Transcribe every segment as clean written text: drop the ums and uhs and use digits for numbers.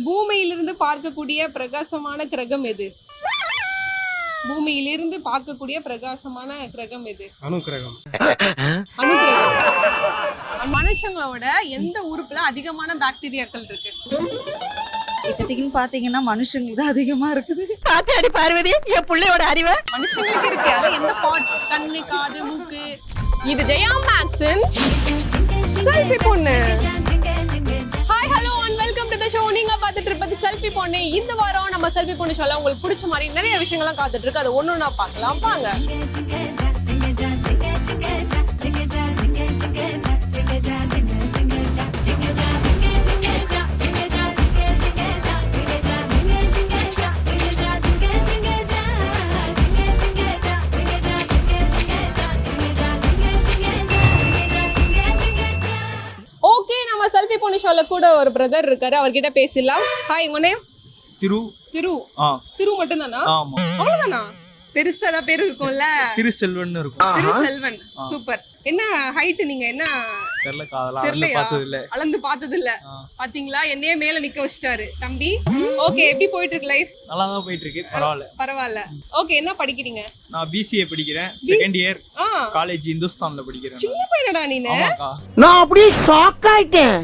பூமியிலிருந்து பார்க்கக்கூடிய பிரகாசமான கிரகம் எது? பூமியிலிருந்து பார்க்கக்கூடிய பிரகாசமான கிரகம் எது? அணு கிரகம். அணு கிரகம். மனுஷங்களோட எந்த உறுப்புல அதிகமான பாக்டீரியாக்கள் இருக்கு? இப்போதைக்குன்னு பாத்தீங்கன்னா மனுஷங்களுக்கு தான் அதிகமா இருக்குது. பாத்தியாடி பார்வதி என் பிள்ளையோட அறிவை. மனுஷங்களுக்கு இருக்கு. அதுல எந்த பார்ட்ஸ்? கண்ணு, காது, மூக்கு. இது ஜெயா மேக்ஸின் செல்ஃபி பொண்ணு. Hi hello and welcome to the show. நீங்க பார்த்துட்டு இருப்பது செல்ஃபி பொண்ணு. இந்த வாரம் நம்ம செல்ஃபி பொண்ணு ஷோல உங்களுக்கு பிடிச்ச மாதிரி நிறைய விஷயங்கள்லாம் காத்துட்டு இருக்கு. அது ஒன்னொன்னா பார்க்கலாம் வாங்க. ஓகே, நம்ம செல்ஃபி பொண்ணு ஷோல கூட ஒரு பிரதர் இருக்காரு, அவர்கிட்ட பேசலாம். ஹாய், உங்க நேம்? திரு. திரு. திரு மட்டும் தானா? ஆமா. அவ்வளவுதானா? பெருசா தான் பேர் இருக்கும்ல. திருசெல்வன் இருக்கும். திருசெல்வன். சூப்பர். என்ன ஹைட்? நீங்க என்ன தெரியல, அளந்து பார்த்தது இல்ல. பாத்தீங்களா, என்னையே மேல நிக்க வச்சிட்டாரு தம்பி. ஓகே, எப்படி போயிட்டு இருக்கு லைஃப்? நல்லா தான் போயிட்டு இருக்கு. பரவாயில்ல. ஓகே, என்ன படிக்கிறீங்க? நான் BCA படிக்கிறேன். செகண்ட் இயர் காலேஜ் இந்துஸ்தான்ல படிக்கிறேன். சின்ன பையனடா நீனு. நான் அப்படியே ஷாக் ஆயிட்டேன்.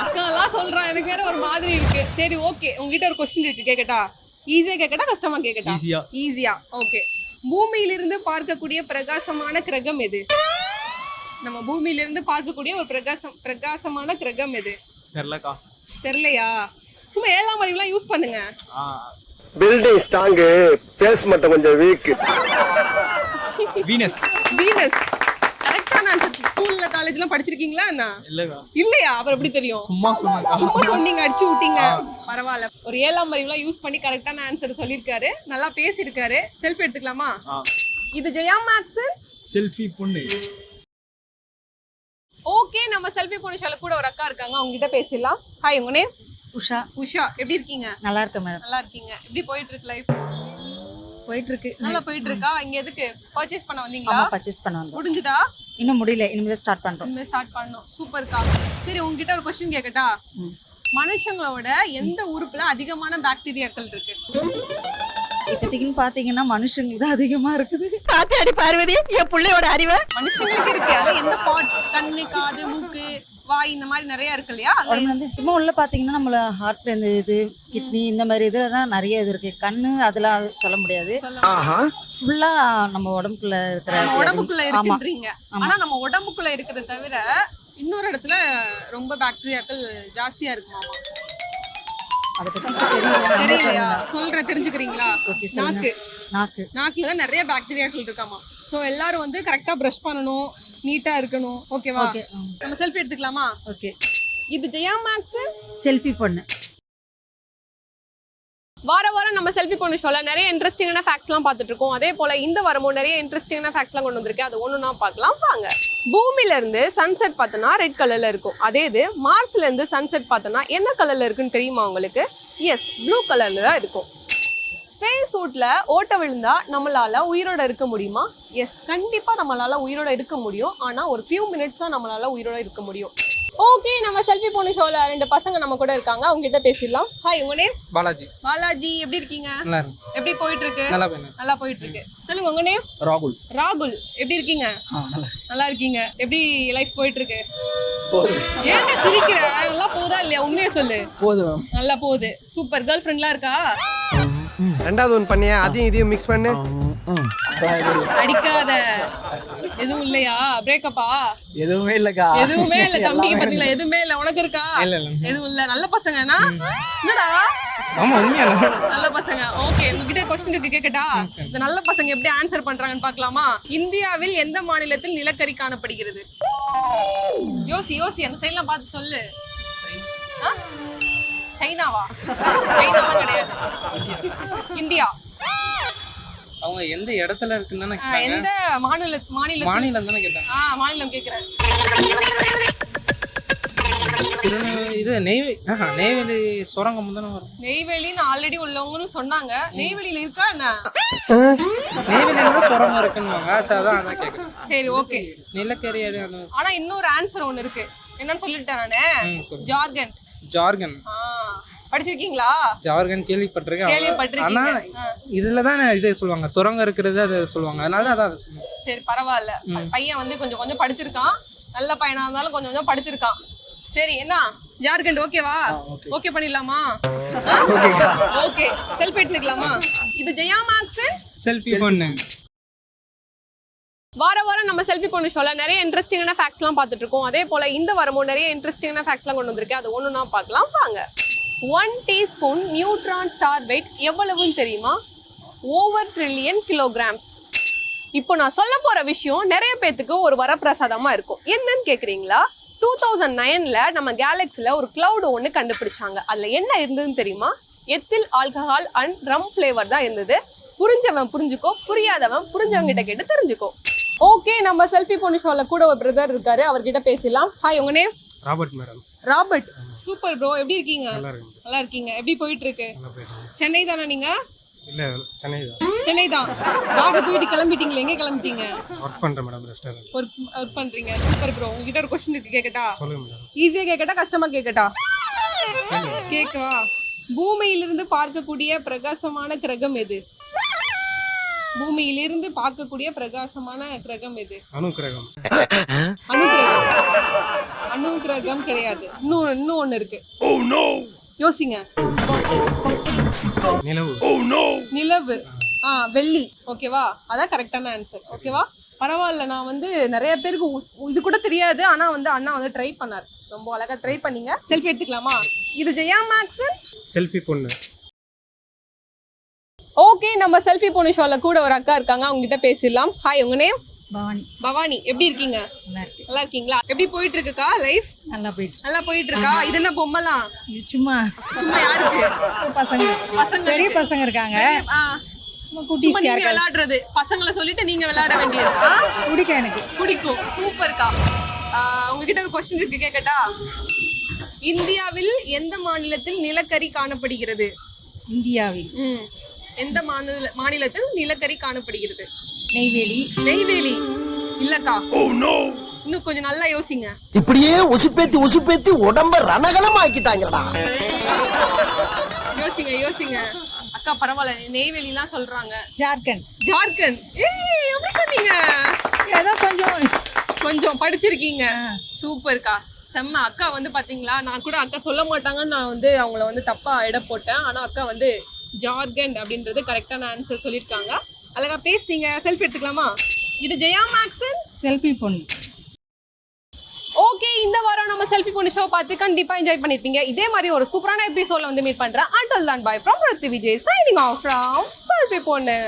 அக்காலாம் சொல்றா, எனக்கு வேற ஒரு மாதிரி இருக்கு. சரி ஓகே, உங்ககிட்ட ஒரு क्वेश्चन இருக்கு, கேக்கட்டா? ஈஸியா கேக்கட்டா கஷ்டமா கேக்கட்டா? ஈஸியா. ஓகே, பூமியிலிருந்து பார்க்கக்கூடிய பிரகாசமான கிரகம் எது? நம்ம பூமியிலிருந்து பார்க்கக்கூடிய ஒரு பிரகாசமான கிரகம் எது? தெரியலக்கா. தெரியலையா? சும்மா 7ஆம் அறிவுலாம் யூஸ் பண்ணுங்க. பில்டிங் ஸ்ட்ராங், பேஸ் மட்டும் கொஞ்சம் வீக். வீனஸ். வீனஸ். கரெக்டான ஆன்சர். ஸ்கூல்ல காலேஜ்லாம் படிச்சிருக்கீங்களா என்ன? இல்லையா? அப்புறம் எப்படி தெரியும்? சும்மா சொன்னீங்க, அடிச்சு விட்டீங்க. பரவாயில்ல. ஒரு 7ஆம் அறிவுலாம் யூஸ் பண்ணி கரெக்டான ஆன்சர் சொல்லிருக்காரு. நல்லா பேசியிருக்காரு. செல்ஃபி எடுத்துக்கலாமா? இது ஜெயா மேக்ஸின் செல்ஃபி பொண்ணு. ஓகே, நம்ம செல்ஃபி பொண்ணு ஷோல கூட ஒரு அக்கா இருக்காங்க, அவங்க கிட்ட பேசலாம். ஹாய், உங்க நேம்? உஷா. உஷா, எப்படி இருக்கீங்க? நல்லா இருக்கேன் மேடம். நல்லா இருக்கீங்க. எப்படி போயிட்டு இருக்கு லைஃப்? போயிட்டு இருக்கு. நல்லா போயிட்டு இருக்கா? இங்க எதுக்கு பர்ச்சேஸ் பண்ண வந்தீங்களா? ஆமா, பர்ச்சேஸ் பண்ண வந்தோம். முடிஞ்சதா? இன்னும் முடியல, இனிமே ஸ்டார்ட் பண்றோம். இனிமே ஸ்டார்ட் பண்ணனும். சூப்பர்க்கா. சரி, உங்ககிட்ட ஒரு क्वेश्चन கேக்கட்டா? மனுஷங்களோட எந்த உறுப்புல அதிகமான பாக்டீரியாக்கள் இருக்கு? இப்போதைக்குன்னு பாத்தீங்கன்னா மனுஷங்களுக்கு தான் அதிகமா இருக்குது. பாத்தியாடி பார்வதி என் பிள்ளையோட அறிவை. மனுஷங்களுக்கு இருக்கு. அதுல எந்த பார்ட்ஸ்? கண்ணு, காது, மூக்கு, வாய், இந்த மாதிரி நிறைய இருக்கு இல்லையா? இப்போ உள்ள பாத்தீங்கன்னா நம்மள ஹார்ட், இந்த இது கிட்னி, இந்த மாதிரி இதுல தான் நிறைய இது இருக்கு. கண்ணு அதெல்லாம் சொல்ல முடியாது. ஃபுல்லா நம்ம உடம்புக்குள்ள இருக்குன்றீங்க. ஆனா நம்ம உடம்புக்குள்ள இருக்கிறத தவிர இன்னொரு இடத்துல ரொம்ப பாக்டீரியாக்கள் ஜாஸ்தியா இருக்குமாமா. அத பத்தி தெரியலையா? சொல்றேன், தெரிஞ்சுக்கிறீங்களா? நாக்குல தான் நிறைய பாக்டீரியாக்கள் இருக்காமா. சோ எல்லாரும் வந்து கரெக்டா பிரஷ் பண்ணணும், நீட்டா இருக்கணும். ஓகேவா? நம்ம செல்ஃபி எடுத்துக்கலாமா? ஓகே. இது ஜெயா மேக்ஸின் செல்ஃபி பொண்ணு. வாரம் நம்ம செல்ஃபி பொண்ணு ஷோல நிறைய இன்ட்ரெஸ்டிங்கான ஃபேக்ட்ஸ்லாம் பார்த்துட்டு இருக்கோம். அதே போல இந்த வாரமும் நிறைய இன்ட்ரெஸ்டிங்கான ஃபேக்ட்ஸ்லாம் கொண்டு வந்திருக்கேன். அது ஒண்ணுனா பார்க்கலாம் வாங்க. பூமியில இருந்து சன்செட் பார்த்தோன்னா ரெட் கலர்ல இருக்கும். அதே இது மார்ஸ்ல இருந்து சன்செட் பார்த்தோன்னா என்ன கலர்ல இருக்குன்னு தெரியுமா உங்களுக்கு? எஸ், ப்ளூ கலர்ல தான் இருக்கும். ஸ்பேஸ் சூட்ல ஓட்ட விழுந்தா நம்மளால உயிரோட இருக்க முடியுமா? எஸ், கண்டிப்பா நம்மளால உயிரோட இருக்க முடியும். ஆனா ஒரு ஃபியூ மினிட்ஸ் தான் நம்மளால உயிரோட இருக்க முடியும். ஓகே, நம்ம செல்ஃபி பொண்ணு ஷோல 2 பசங்க நம்ம கூட இருக்காங்க, அவங்க கிட்ட பேசிடலாம். ஹாய், உங்க நேம்? பாலாஜி. பாலாஜி, எப்படி இருக்கீங்க? நல்லா இருக்கு. எப்படி போயிட்டு இருக்கு? நல்லா போயிட்டு இருக்கு. சொல்லுங்க, உங்க நேம்? ராகுல். ராகுல், எப்படி இருக்கீங்க? நல்லா இருக்கீங்க. எப்படி லைஃப் போயிட்டு இருக்கு? ஏன்டா சிரிக்கிற? நல்லா போதா இல்லையா? உண்மையை சொல்லு. போகுது. நல்லா போகுது. சூப்பர். கேர்ள் ஃப்ரெண்ட்லாம் இருக்கா? ரெண்டாவது ஒன்று பண்ணியா, அதையும் இதையும் மிக்ஸ் பண்ணு. அடிக்காத. எதுவும் இல்லையா? பிரேக்கப்பா? எதுவுமே இல்லக்கா. எதுவுமே இல்ல தம்பி. பாத்தீங்களா, எதுவுமே இல்ல. உனக்கு இருக்கா? எதுவும் இல்ல. நல்ல பசங்கனா? என்னடா? ஆமா, உண்மையா நல்ல பசங்க. ஓகே, உங்ககிட்ட क्वेश्चन இருக்கு, கேக்கட்டா? இந்த நல்ல பசங்க எப்படி ஆன்சர் பண்றாங்கன்னு பார்க்கலாமா? இந்தியாவில் எந்த மாநிலத்தில் நிலக்கரி காணப்படுகிறது? யோசி, அந்த சைடுலாம் பார்த்து சொல்லு. சைனாவா? சைனாவா கிடையாது. இந்தியா. அவங்க எந்த இடத்துல இருக்குன்னு கேட்டாங்க. எந்த மாநிலம் தானே கேட்டாங்க. மாநிலம் கேக்குறேன். இது நெய்வேலி சுரங்கம் தானே வரும். நெய்வேலின்னு ஆல்ரெடி உள்ளவங்கன்னு சொன்னாங்க. நெய்வேலியில இருக்கா என்ன? நெய்வேலியில தான் சுரங்கம் இருக்குன்னுவாங்க. அதான் கேக்குறேன். சரி ஓகே. நிலக்கரி. ஆனா இன்னொரு ஆன்சர் ஒன்னு இருக்கு. என்னன்னு சொல்லிட்டேன் நானு. ஜார்க்கண்ட். படிச்சிருக்கீங்களா? ஜார்கன் கேள்விப்பட்டிருக்கேன். கேள்விப்பட்டிருக்கீங்க. ஆனா இதுல தான் இது சொல்லுவாங்க, சுரங்கம் இருக்கிறது அது சொல்லுவாங்க, அதனால அதான் அதை சொல்லுவாங்க. சரி பரவாயில்ல. பையன் வந்து கொஞ்சம் கொஞ்சம் படிச்சிருக்கான். நல்ல பையனா இருந்தாலும் கொஞ்சம் கொஞ்சம் படிச்சிருக்கான். சரி என்ன ஜார்க்கண்ட் ஓகேவா? ஓகே பண்ணிடலாமா? ஓகே செல்ஃபி எடுத்துக்கலாமா? இது ஜெயா மேக்ஸ் செல்ஃபி பொண்ணு. வாரம் நம்ம செல்ஃபி பொண்ணு ஷோல நிறைய இன்ட்ரெஸ்டிங்கான ஃபேக்ட்ஸ்லாம் பார்த்துட்டு இருக்கோம். அதே போல இந்த வாரமும் நிறைய இன்ட்ரெஸ்டிங்கான ஃபேக்ட்ஸ்லாம் கொண்டு வந்திருக்கேன். அது ஒன்று நான் பார்க்கலாம் வாங்க. 1 டீஸ்பூன் நியூட்ரான் ஸ்டார் வெயிட் எவ்வளவுன்னு தெரியுமா? Over trillion kilograms. இப்போ நான் சொல்ல போற விஷயம் நிறைய பேத்துக்கு ஒரு வரப்பிரசாதமா இருக்கும். என்னன்னு கேக்குறீங்களா? 2009ல நம்ம கேலக்ஸில ஒரு கிளவுட் ஒன்று கண்டுபிடிச்சாங்க. அதுல என்ன இருந்ததுன்னு தெரியுமா? Ethyl alcohol and rum flavour தான் இருந்தது. புரிஞ்சவன் புரிஞ்சுக்கோ, புரியாதவன் புரிஞ்சவங்க கிட்ட கேட்டு தெரிஞ்சுக்கோ. ஓகே, நம்ம செல்ஃபி பொண்ணு ஷோல கூட ஒரு பிரதர் இருக்காரு, அவர்கிட்ட பேசலாம். ஹாய், உங்க name? Robert madam. Robert. Super bro, எப்படி இருக்கீங்க? நல்லா இருக்கு. நல்லா இருக்கீங்க. எப்படி போயிட்டு இருக்கு? நல்லா போயிட்டு இருக்கு. சென்னை தானே நீங்க? இல்ல சென்னை தான். சென்னை தான். பேக் தூக்கிட்டு கிளம்பிட்டீங்களா? எங்க கிளம்பிட்டீங்க? ஒர்க் பண்றேன் மேடம், ரெஸ்டாரண்ட். ஒர்க் பண்றீங்க. Super bro. உங்ககிட்ட ஒரு क्वेश्चन இருக்கு, கேக்கட்டா? சொல்லுங்க மேடம். ஈஸியா கேக்கட்டா கஷ்டமா கேக்கட்டா? கேக்கவா? பூமியிலிருந்து பார்க்கக்கூடிய பிரகாசமான கிரகம் எது? பூமியிலிருந்து பார்க்கக்கூடிய பிரகாசமான கிரகம் எது? அணுக்கிரகம். அணுக்கிரகம். அணுக்கிரகம் கிடையாது. இன்னும் ஒண்ணு இருக்கு. யோசிங்க. நிலவு. நிலவு. வெள்ளி. ஓகேவா? அதான் கரெக்டான ஆன்சர். ஓகேவா? பரவாயில்ல. நான் வந்து நிறைய பேருக்கு இது கூட தெரியாது, ஆனா வந்து அண்ணா வந்து ட்ரை பண்ணார். ரொம்ப அழகா ட்ரை பண்ணீங்க. செல்ஃபி எடுத்துக்கலாமா? இது ஜெயா மேக்ஸ் செல்ஃபி பொண்ணு. ஓகே, நம்ம செல்ஃபி பொண்ணு ஷோல கூட ஒரு அக்கா இருக்காங்க, அவங்க கிட்ட பேசிடலாம். ஹாய், உங்க நேம்? பவானி. பவானி. எப்படி இருக்கீங்க? நல்லா இருக்கு. நல்லா இருக்கீங்களா? எப்படி போயிட்டு இருக்குக்கா லைஃப்? நல்லா போயிட்டு நல்லா போயிட்டு இருக்கா? இது என்ன பொம்மைலாம்? இது சும்மா சும்மா யாருக்கு? பசங்க பசங்க. பெரிய பசங்க இருக்காங்க, சும்மா குட்டி சும்மா நீங்க விளையாடுறது. பசங்களை சொல்லிட்டு நீங்க விளையாட வேண்டியது. பிடிக்கும், எனக்கு பிடிக்கும். சூப்பர்க்கா. உங்ககிட்ட ஒரு क्वेश्चन இருக்கு, கேக்கட்டா? இந்தியாவில் எந்த மாநிலத்தில் நிலக்கரி காணப்படுகிறது? இந்தியாவில் எந்த மாநிலத்தில் நிலக்கரி காணப்படுகிறது? நெய்வேலி. நெய்வேலி இல்லக்கா. இன்னும் கொஞ்சம் நல்லா யோசிங்க. இப்படியே உசுப்பேத்தி உடம்ப ரணகலம் ஆக்கிட்டாங்கடா. யோசிங்க. அக்கா பரவாயில்ல, நெய்வேலிலாம் சொல்றாங்க. ஜார்க்கண்ட். ஜார்க்கண்ட். எப்படி சொன்னீங்க? ஏதோ கொஞ்சம் படிச்சிருக்கீங்க. சூப்பர்க்கா, செம்ம. அக்கா வந்து பாத்தீங்களா, நான் கூட அக்கா சொல்ல மாட்டாங்கன்னு நான் வந்து அவங்கள வந்து தப்பா இட போட்டேன். ஆனா அக்கா வந்து ஜார்க்கண்ட் அப்படின்றது கரெக்டான ஆன்சர் சொல்லியிருக்காங்க. அழகா பேசுனீங்க. செல்ஃபி எடுத்துக்கலாமா? இது ஜெயா மேக்ஸ் செல்ஃபி பொண்ணு. ஓகே, இந்த வாரம் நம்ம செல்ஃபி பொண்ணு ஷோ பார்த்து கண்டிப்பா என்ஜாய் பண்ணிருப்பீங்க. இதே மாதிரி ஒரு சூப்பரான எபிசோட்ல வந்து மீட் பண்றேன். Until then, bye from Prithvi Vijay signing off from selfie பொண்ணு.